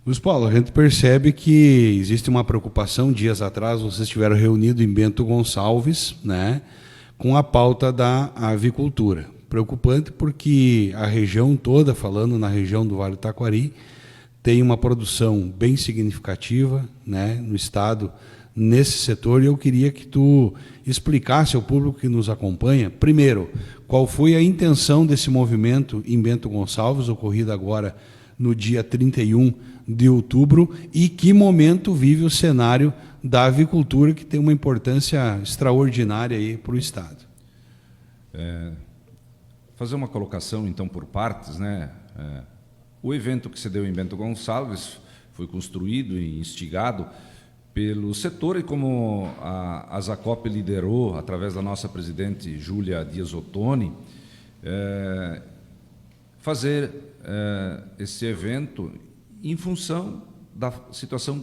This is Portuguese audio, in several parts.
Luiz Paulo, a gente percebe que existe uma preocupação. Dias atrás vocês estiveram reunidos em Bento Gonçalves, né, com a pauta da avicultura. Preocupante porque a região toda, falando na região do Vale do Taquari, tem uma produção bem significativa, né, no estado nesse setor, e eu queria que tu explicasse ao público que nos acompanha, primeiro, qual foi a intenção desse movimento em Bento Gonçalves, ocorrido agora no dia 31 de outubro, e que momento vive o cenário da avicultura, que tem uma importância extraordinária aí para o estado. Fazer uma colocação, então, por partes, né? O evento que se deu em Bento Gonçalves foi construído e instigado pelo setor, e como a Zacop liderou, através da nossa presidente Júlia Dias Ottoni, fazer esse evento em função da situação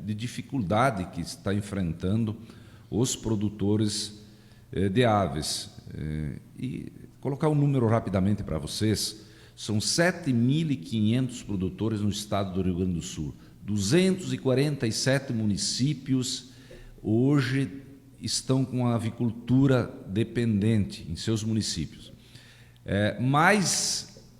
de dificuldade que está enfrentando os produtores de aves. E colocar um número rapidamente para vocês: são 7.500 produtores no estado do Rio Grande do Sul. 247 municípios hoje estão com a avicultura dependente em seus municípios.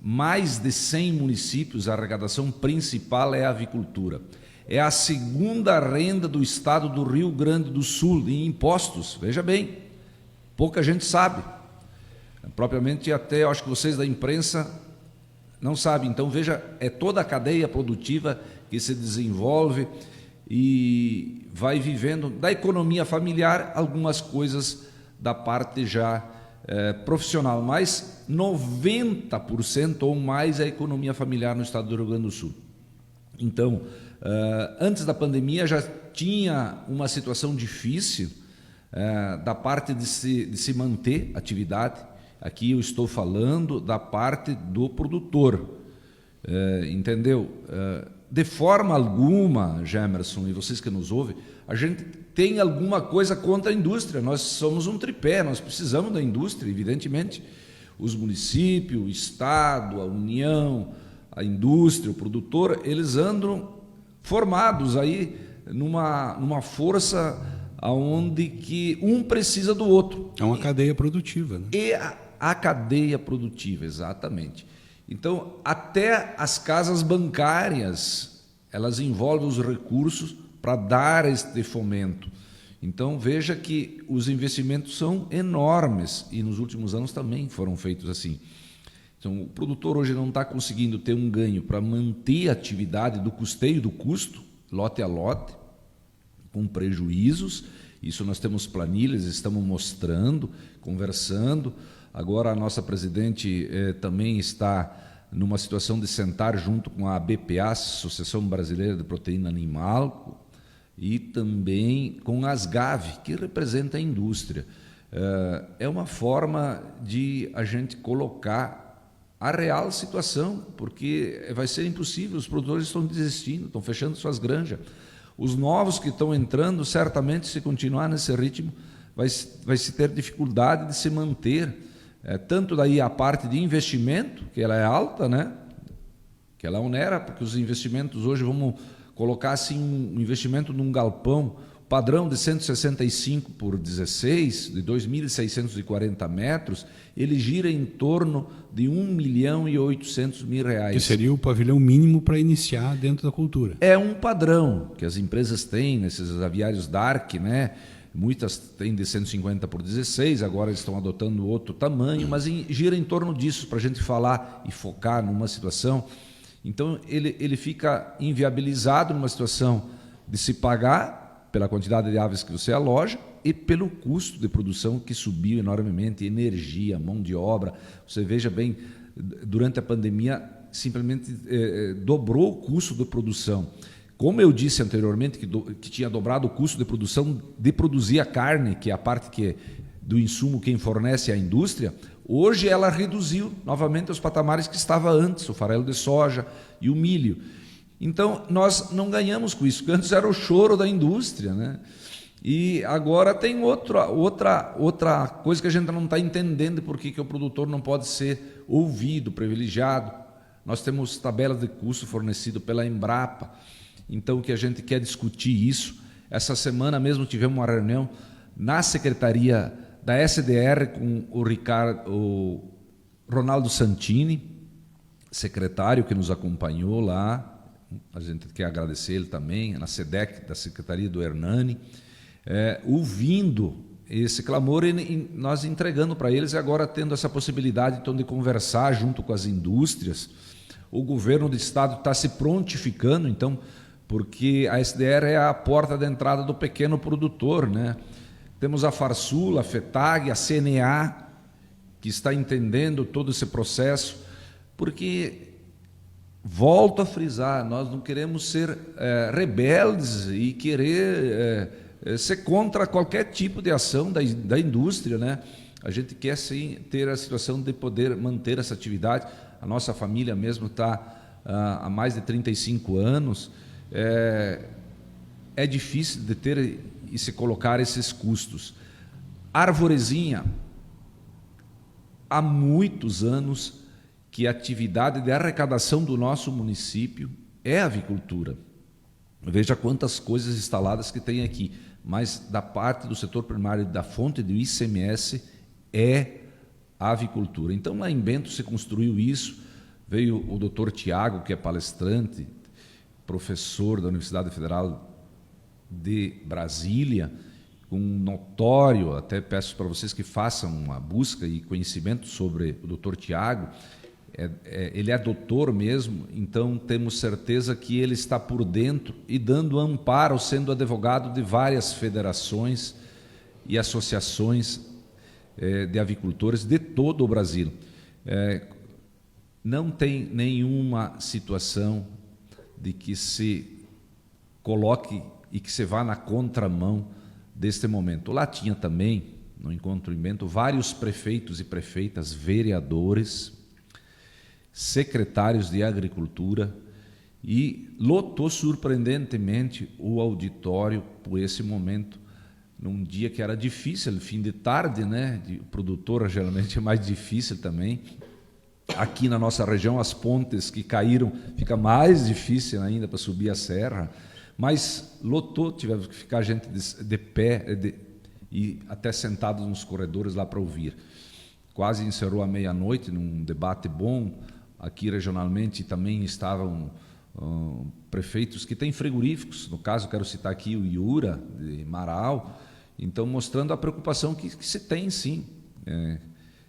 Mais de 100 municípios, a arrecadação principal é a avicultura. É a segunda renda do estado do Rio Grande do Sul em impostos. Veja bem, pouca gente sabe. Propriamente até, eu acho que vocês da imprensa não sabem. Então, veja, é toda a cadeia produtiva que se desenvolve e vai vivendo da economia familiar algumas coisas da parte já profissional, mas 90% ou mais é a economia familiar no estado do Rio Grande do Sul. Então, antes da pandemia já tinha uma situação difícil da parte de se manter atividade. Aqui eu estou falando da parte do produtor, entendeu? De forma alguma, Gemerson, e vocês que nos ouvem, a gente tem alguma coisa contra a indústria. Nós somos um tripé, nós precisamos da indústria, evidentemente. Os municípios, o Estado, a União, a indústria, o produtor, eles andam formados aí numa força onde que um precisa do outro. É uma cadeia produtiva, né? E a cadeia produtiva, exatamente. Então, até as casas bancárias, elas envolvem os recursos para dar este fomento. Então, veja que os investimentos são enormes e nos últimos anos também foram feitos assim. Então, o produtor hoje não está conseguindo ter um ganho para manter a atividade do custeio do custo, lote a lote, com prejuízos. Isso nós temos planilhas, estamos mostrando, conversando. Agora a nossa presidente também está numa situação de sentar junto com a BPA, Associação Brasileira de Proteína Animal, e também com as GAV, que representa a indústria. É uma forma de a gente colocar a real situação, porque vai ser impossível, os produtores estão desistindo, estão fechando suas granjas. Os novos que estão entrando, certamente, se continuar nesse ritmo, vai se ter dificuldade de se manter. Tanto daí a parte de investimento, que ela é alta, né? Que ela onera, porque os investimentos hoje, vamos colocar assim, um investimento num galpão, padrão de 165 por 16, de 2.640 metros, ele gira em torno de R$1.800.000. Que seria o pavilhão mínimo para iniciar dentro da cultura. É um padrão que as empresas têm nesses aviários Dark, né? Muitas têm de 150 por 16, agora estão adotando outro tamanho, mas gira em torno disso, para a gente falar e focar numa situação. Então, ele fica inviabilizado numa situação de se pagar pela quantidade de aves que você aloja e pelo custo de produção que subiu enormemente, energia, mão de obra. Você veja bem, durante a pandemia, simplesmente dobrou o custo de produção. Como eu disse anteriormente, que tinha dobrado o custo de produção de produzir a carne, que é a parte do insumo quem fornece à indústria, hoje ela reduziu novamente os patamares que estava antes, o farelo de soja e o milho. Então, nós não ganhamos com isso, porque antes era o choro da indústria, né? E agora tem outra coisa que a gente não está entendendo, por que o produtor não pode ser ouvido, privilegiado. Nós temos tabela de custo fornecido pela Embrapa. Então, o que a gente quer discutir isso. Essa semana mesmo tivemos uma reunião na secretaria da SDR com o Ronaldo Santini, secretário que nos acompanhou lá. A gente quer agradecer ele também, na SEDEC, da Secretaria do Hernani, ouvindo esse clamor e nós entregando para eles, e agora tendo essa possibilidade então de conversar junto com as indústrias. O governo do estado está se prontificando, então, porque a SDR é a porta de entrada do pequeno produtor, né? Temos a Farsul, a FETAG, a CNA, que está entendendo todo esse processo, porque, volto a frisar, nós não queremos ser rebeldes e querer ser contra qualquer tipo de ação da indústria, né? A gente quer sim ter a situação de poder manter essa atividade. A nossa família mesmo está há mais de 35 anos. É difícil de ter e se colocar esses custos. Arvorezinha, há muitos anos que a atividade de arrecadação do nosso município é a avicultura. Veja quantas coisas instaladas que tem aqui, mas da parte do setor primário, da fonte do ICMS, é a avicultura. Então, lá em Bento se construiu isso, veio o doutor Tiago, que é palestrante, professor da Universidade Federal de Brasília, com um notório, até peço para vocês que façam uma busca e conhecimento sobre o doutor Tiago. Ele é doutor mesmo, então temos certeza que ele está por dentro e dando amparo, sendo advogado de várias federações e associações de avicultores de todo o Brasil. Não tem nenhuma situação de que se coloque e que se vá na contramão deste momento. Lá tinha também, no Encontro em Bento, vários prefeitos e prefeitas, vereadores, secretários de Agricultura, e lotou surpreendentemente o auditório por esse momento, num dia que era difícil, fim de tarde, né? O produtor geralmente é mais difícil também. Aqui na nossa região, as pontes que caíram, fica mais difícil ainda para subir a serra, mas lotou, tivemos que ficar gente de pé e até sentados nos corredores lá para ouvir. Quase encerrou à meia-noite, num debate bom. Aqui regionalmente também estavam prefeitos que têm frigoríficos, no caso quero citar aqui o Iura, de Marau, então mostrando a preocupação que se tem sim.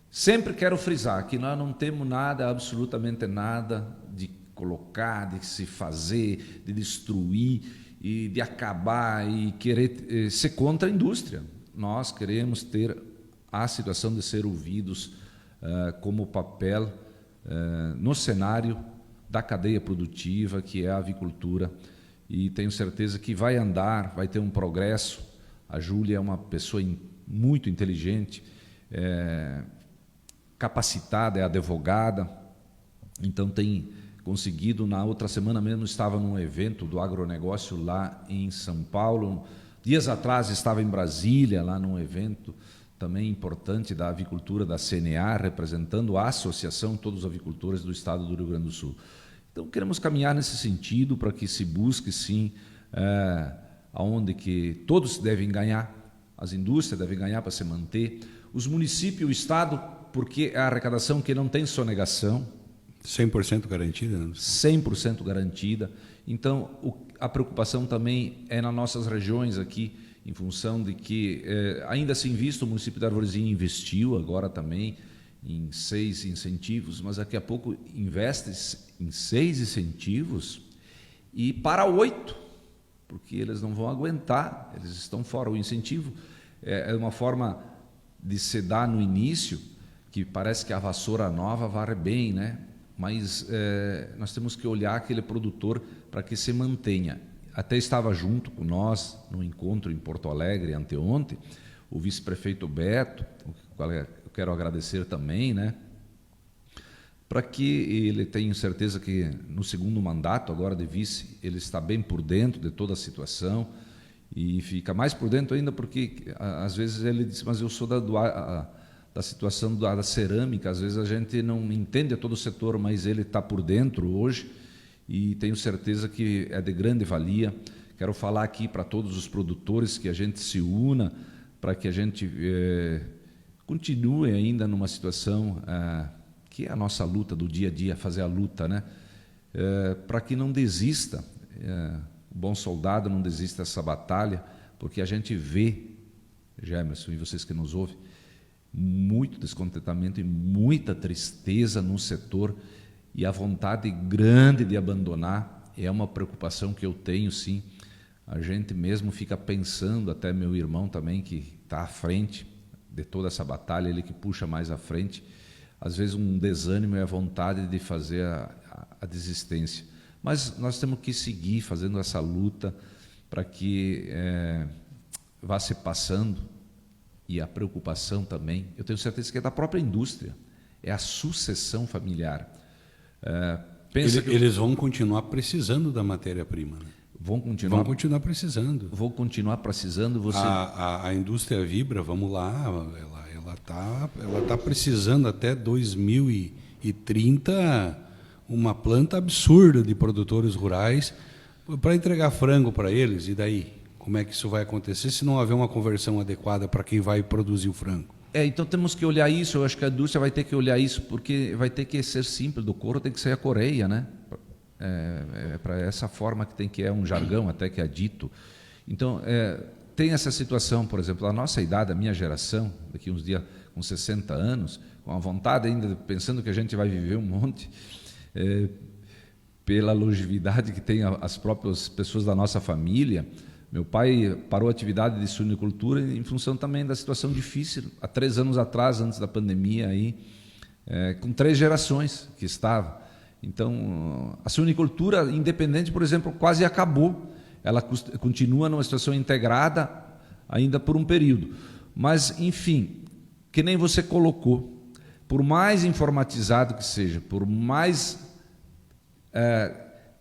Sempre quero frisar que nós não temos nada, absolutamente nada, de colocar, de se fazer, de destruir e de acabar e querer ser contra a indústria. Nós queremos ter a situação de ser ouvidos como papel no cenário da cadeia produtiva, que é a avicultura, e tenho certeza que vai andar, vai ter um progresso. A Júlia é uma pessoa muito inteligente, capacitada, é advogada, então tem conseguido. Na outra semana mesmo estava num evento do agronegócio lá em São Paulo, dias atrás estava em Brasília, lá num evento também importante da avicultura da CNA, representando a associação de todos os avicultores do estado do Rio Grande do Sul. Então queremos caminhar nesse sentido para que se busque sim aonde que todos devem ganhar, as indústrias devem ganhar para se manter, os municípios, o estado, porque é a arrecadação que não tem sonegação. 100% garantida? 100% garantida. Então, a preocupação também é nas nossas regiões aqui, em função de que ainda se investe, o município de Arvorezinha investiu agora também em 6 incentivos, mas daqui a pouco investe em 6 incentivos e para 8, porque eles não vão aguentar, eles estão fora. O incentivo é uma forma de se dar no início, que parece que a vassoura nova varre bem, né? Mas nós temos que olhar aquele produtor para que se mantenha. Até estava junto com nós no encontro em Porto Alegre anteontem, o vice-prefeito Beto, o qual eu quero agradecer também, né? Para que ele tenha certeza que no segundo mandato, agora de vice, ele está bem por dentro de toda a situação da situação da cerâmica. Às vezes a gente não entende todo o setor, mas ele está por dentro hoje e tenho certeza que é de grande valia. Quero falar aqui para todos os produtores que a gente se una para que a gente continue ainda numa situação que é a nossa luta do dia a dia, fazer a luta, né? Para que não desista, o bom soldado não desista dessa batalha, porque a gente vê, Gemerson, e vocês que nos ouvem, muito descontentamento e muita tristeza no setor, e a vontade grande de abandonar é uma preocupação que eu tenho, sim. A gente mesmo fica pensando, até meu irmão também, que está à frente de toda essa batalha, ele que puxa mais à frente, às vezes um desânimo e a vontade de fazer a desistência. Mas nós temos que seguir fazendo essa luta para que vá se passando, e a preocupação também, eu tenho certeza que é da própria indústria, é a sucessão familiar. Eles vão continuar precisando da matéria-prima, né? Vão continuar precisando. Vão continuar precisando. A indústria Vibra, vamos lá, ela tá precisando até 2030 uma planta absurda de produtores rurais para entregar frango para eles. E daí? Como é que isso vai acontecer se não houver uma conversão adequada para quem vai produzir o frango? Então temos que olhar isso. Eu acho que a indústria vai ter que olhar isso, porque vai ter que ser simples. Do couro tem que sair a coreia, né? Para essa forma que é um jargão até que é dito. Então, tem essa situação, por exemplo, a nossa idade, a minha geração, daqui uns dias com 60 anos, com a vontade ainda, pensando que a gente vai viver um monte, pela longevidade que tem as próprias pessoas da nossa família. Meu pai parou a atividade de suinicultura em função também da situação difícil, há 3 anos atrás, antes da pandemia, aí, com 3 gerações que estava. Então, a suinicultura independente, por exemplo, quase acabou. Ela continua numa situação integrada ainda por um período. Mas, enfim, que nem você colocou, por mais informatizado que seja, por mais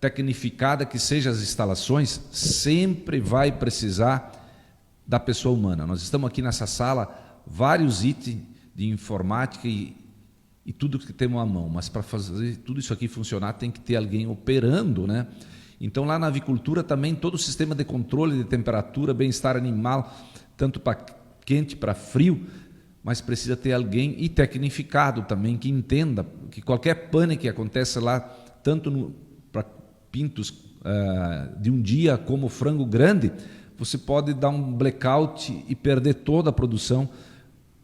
tecnificada que sejam as instalações, sempre vai precisar da pessoa humana. Nós estamos aqui nessa sala, vários itens de informática e tudo que temos à mão, mas para fazer tudo isso aqui funcionar tem que ter alguém operando, né? Então lá na avicultura também todo o sistema de controle de temperatura, bem-estar animal, tanto para quente, para frio, mas precisa ter alguém e tecnificado também que entenda que qualquer pane que aconteça lá, tanto para pintos de um dia como frango grande, você pode dar um blackout e perder toda a produção,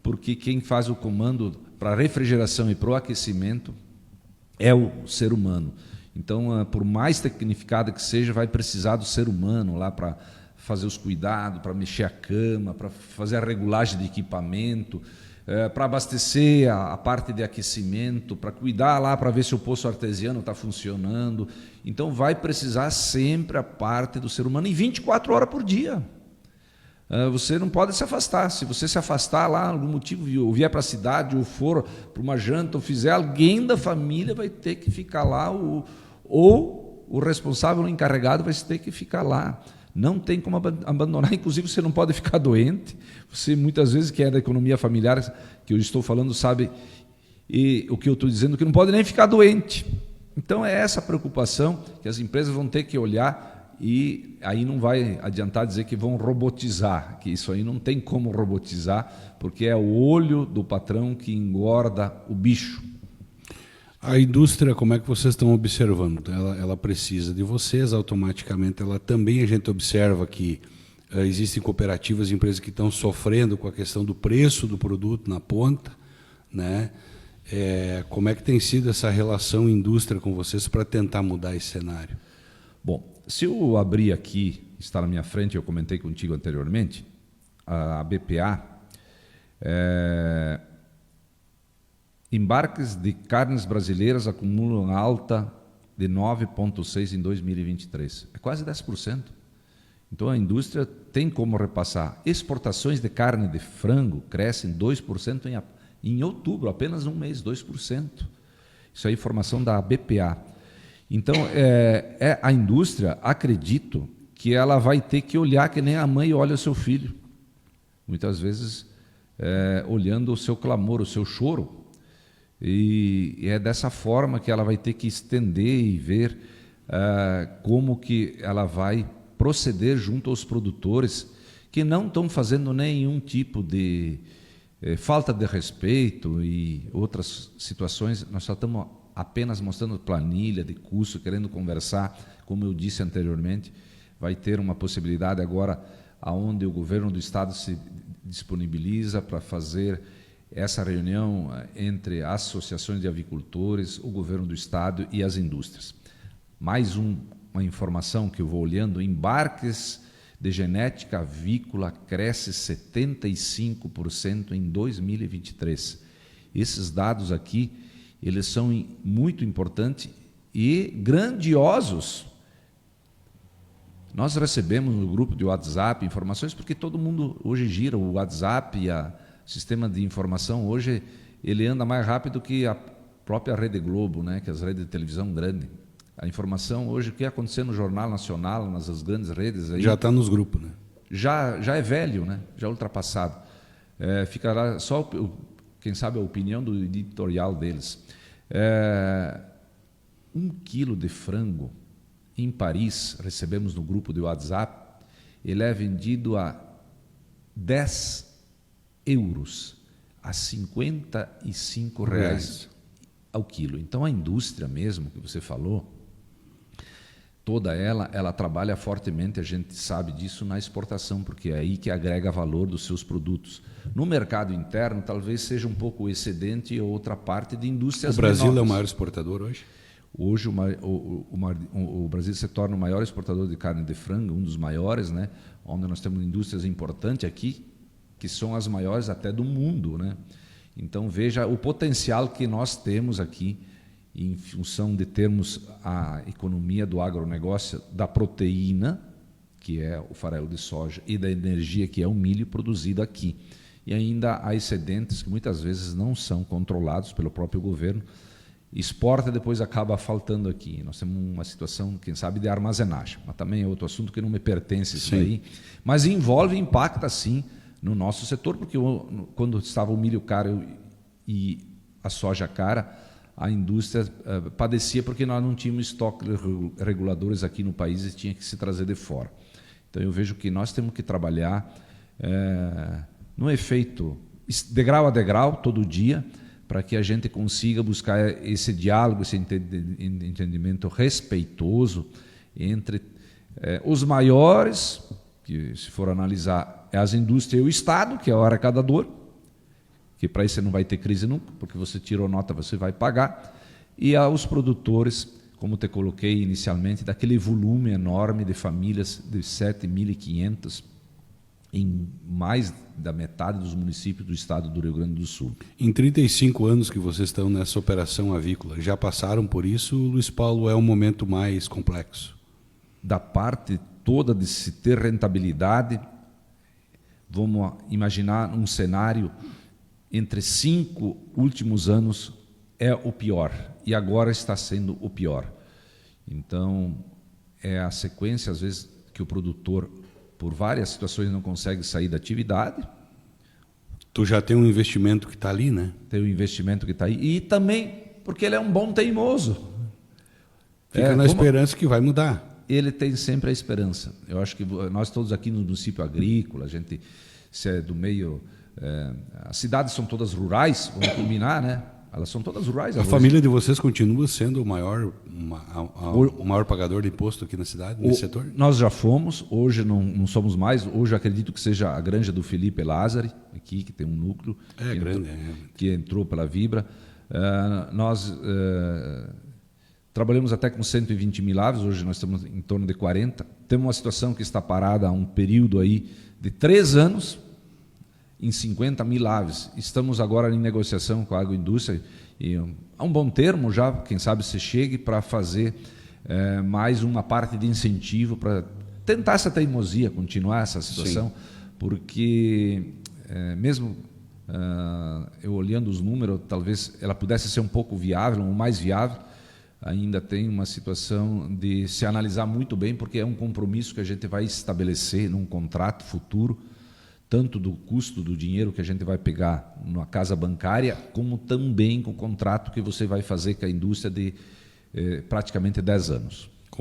porque quem faz o comando para a refrigeração e para o aquecimento é o ser humano. Então, por mais tecnificada que seja, vai precisar do ser humano lá para fazer os cuidados, para mexer a cama, para fazer a regulagem de equipamento, para abastecer a parte de aquecimento, para cuidar lá, para ver se o poço artesiano está funcionando. Então, vai precisar sempre a parte do ser humano e 24 horas por dia. Você não pode se afastar. Se você se afastar lá, algum motivo, ou vier para a cidade, ou for para uma janta, ou fizer, alguém da família vai ter que ficar lá, ou o responsável, o encarregado, vai ter que ficar lá. Não tem como abandonar, inclusive você não pode ficar doente. Você, muitas vezes, que é da economia familiar, que eu estou falando, sabe o que eu estou dizendo, que não pode nem ficar doente. Então, é essa preocupação que as empresas vão ter que olhar. E aí não vai adiantar dizer que vão robotizar, que isso aí não tem como robotizar, porque é o olho do patrão que engorda o bicho. A indústria, como é que vocês estão observando? Ela precisa de vocês, automaticamente ela também, a gente observa que existem cooperativas, empresas que estão sofrendo com a questão do preço do produto na ponta, né? Como é que tem sido essa relação indústria com vocês para tentar mudar esse cenário? Bom, se eu abrir aqui, está na minha frente, eu comentei contigo anteriormente, a BPA, embarques de carnes brasileiras acumulam alta de 9,6% em 2023. É quase 10%. Então a indústria tem como repassar. Exportações de carne de frango crescem 2% em outubro, apenas um mês, 2%. Isso é informação da BPA. Então, a indústria, acredito, que ela vai ter que olhar que nem a mãe olha o seu filho. Muitas vezes olhando o seu clamor, o seu choro. E é dessa forma que ela vai ter que estender e ver como que ela vai proceder junto aos produtores que não estão fazendo nenhum tipo de falta de respeito e outras situações. Nós só estamos apenas mostrando planilha de custo, querendo conversar, como eu disse anteriormente. Vai ter uma possibilidade agora onde o governo do estado se disponibiliza para fazer essa reunião entre as associações de avicultores, o governo do estado e as indústrias. Mais uma informação que eu vou olhando: embarques de genética avícola cresce 75% em 2023. Esses dados aqui, eles são muito importantes e grandiosos. Nós recebemos no grupo de WhatsApp informações, porque todo mundo hoje gira o WhatsApp e o sistema de informação hoje ele anda mais rápido que a própria Rede Globo, né, que as redes de televisão grande. A informação hoje, o que aconteceu no Jornal Nacional, nas grandes redes aí, já está nos grupos, né? Já é velho, né? Já é ultrapassado. Ficará só, quem sabe, a opinião do editorial deles. 1 quilo de frango em Paris, recebemos no grupo do WhatsApp, ele é vendido a 10 euros, a 55 reais ao quilo. Então a indústria mesmo, que você falou, toda ela trabalha fortemente, a gente sabe disso, na exportação, porque é aí que agrega valor dos seus produtos. No mercado interno, talvez seja um pouco o excedente e outra parte de indústrias menores. O Brasil é o maior exportador hoje? Hoje o Brasil se torna o maior exportador de carne de frango, um dos maiores, né? Onde nós temos indústrias importantes aqui, que são as maiores até do mundo, né? Então veja o potencial que nós temos aqui, em função de termos a economia do agronegócio, da proteína, que é o farelo de soja, e da energia, que é o milho produzido aqui. E ainda há excedentes que muitas vezes não são controlados pelo próprio governo, exporta e depois acaba faltando aqui. Nós temos uma situação, quem sabe, de armazenagem, mas também é outro assunto que não me pertence isso aí, mas envolve e impacta sim no nosso setor, porque quando estava o milho caro e a soja cara, a indústria padecia porque nós não tínhamos estoque reguladores aqui no país e tinha que se trazer de fora. Então eu vejo que nós temos que trabalhar no efeito degrau a degrau, todo dia, para que a gente consiga buscar esse diálogo, esse entendimento respeitoso entre os maiores, que se for analisar é as indústrias e o Estado, que é o arrecadador, que para isso você não vai ter crise nunca, porque você tirou nota, você vai pagar, e aos produtores, como te coloquei inicialmente, daquele volume enorme de famílias de 7.500 em mais da metade dos municípios do estado do Rio Grande do Sul. Em 35 anos que vocês estão nessa operação avícola, já passaram por isso, Luiz Paulo, é um momento mais complexo? Da parte toda de se ter rentabilidade, vamos imaginar um cenário entre 5 últimos anos é o pior, e agora está sendo o pior. Então, é a sequência, às vezes, que o produtor, por várias situações, não consegue sair da atividade. Tu já tem um investimento que está ali, né? Tem um investimento que está aí. E também porque ele é um bom teimoso. Fica na esperança que vai mudar. Ele tem sempre a esperança. Eu acho que nós todos aqui no município agrícola, a gente, se é do meio... as cidades são todas rurais, vamos combinar, né? Elas são todas rurais. A família de vocês continua sendo o maior pagador de imposto aqui na cidade, nesse setor? Nós já fomos, hoje não somos mais. Hoje eu acredito que seja a granja do Felipe Lázari, aqui, que tem um núcleo que entrou pela Vibra. Nós trabalhamos até com 120 mil aves, hoje nós estamos em torno de 40. Temos uma situação que está parada há um período aí de 3 anos, em 50 mil aves. Estamos agora em negociação com a agroindústria e há um bom termo já, quem sabe se chegue para fazer mais uma parte de incentivo para tentar essa teimosia, continuar essa situação. Sim. Porque mesmo eu olhando os números, talvez ela pudesse ser um pouco viável, ou mais viável, ainda tem uma situação de se analisar muito bem, porque é um compromisso que a gente vai estabelecer num contrato futuro, tanto do custo do dinheiro que a gente vai pegar na casa bancária, como também com o contrato que você vai fazer com a indústria de praticamente 10 anos.